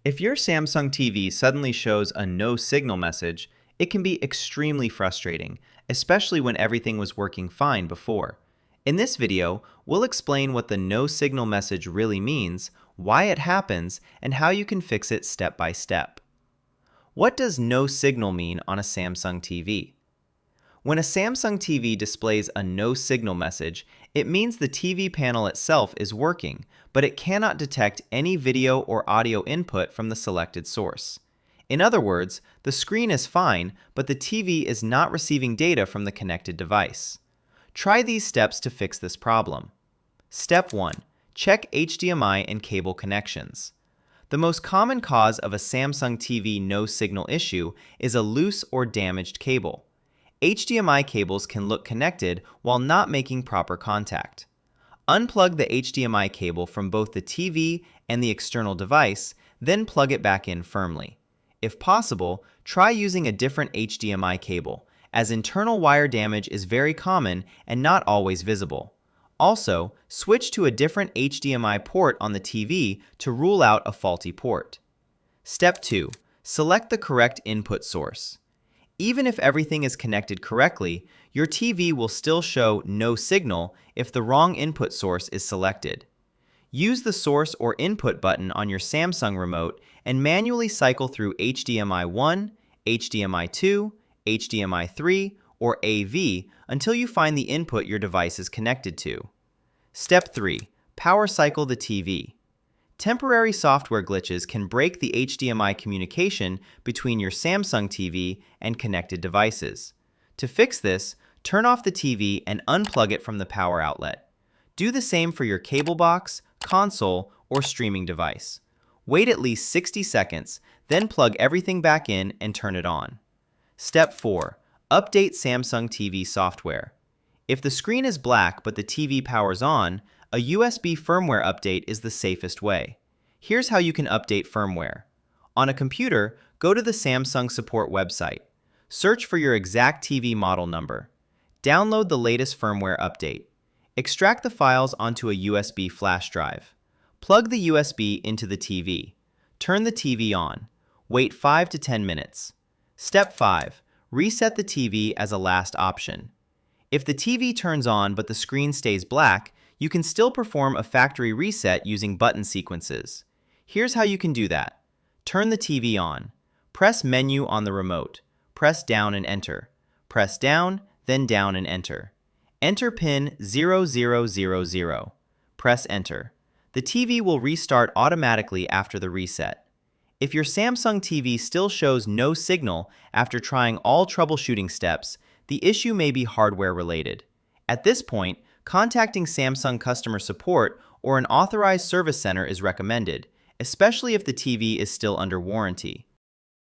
If your Samsung TV suddenly shows a no signal message, it can be extremely frustrating, especially when everything was working fine before. In this video, we'll explain what the no signal message really means, why it happens, and how you can fix it step by step. What does no signal mean on a Samsung TV? When a Samsung TV displays a no signal message, it means the TV panel itself is working, but it cannot detect any video or audio input from the selected source. In other words, the screen is fine, but the TV is not receiving data from the connected device. Try these steps to fix this problem. Step 1. Check HDMI and cable connections. The most common cause of a Samsung TV no signal issue is a loose or damaged cable. HDMI cables can look connected while not making proper contact. Unplug the HDMI cable from both the TV and the external device, then plug it back in firmly. If possible, try using a different HDMI cable, as internal wire damage is very common and not always visible. Also, switch to a different HDMI port on the TV to rule out a faulty port. Step 2. Select the correct input source. Even if everything is connected correctly, your TV will still show no signal if the wrong input source is selected. Use the source or input button on your Samsung remote and manually cycle through HDMI 1, HDMI 2, HDMI 3, or AV until you find the input your device is connected to. Step 3. Power cycle the TV. Temporary software glitches can break the HDMI communication between your Samsung TV and connected devices. To fix this, turn off the TV and unplug it from the power outlet. Do the same for your cable box, console, or streaming device. Wait at least 60 seconds, then plug everything back in and turn it on. Step 4. Update Samsung TV software. If the screen is black but the TV powers on, a USB firmware update is the safest way. Here's how you can update firmware. On a computer, go to the Samsung support website. Search for your exact TV model number. Download the latest firmware update. Extract the files onto a USB flash drive. Plug the USB into the TV. Turn the TV on. Wait 5 to 10 minutes. Step 5. Reset the TV as a last option. If the TV turns on but the screen stays black, you can still perform a factory reset using button sequences. Here's how you can do that. Turn the TV on. Press Menu on the remote. Press down and enter. Press down, then down and enter. Enter pin 0000. Press enter. The TV will restart automatically after the reset. If your Samsung TV still shows no signal after trying all troubleshooting steps, the issue may be hardware related. At this point, contacting Samsung customer support or an authorized service center is recommended, especially if the TV is still under warranty.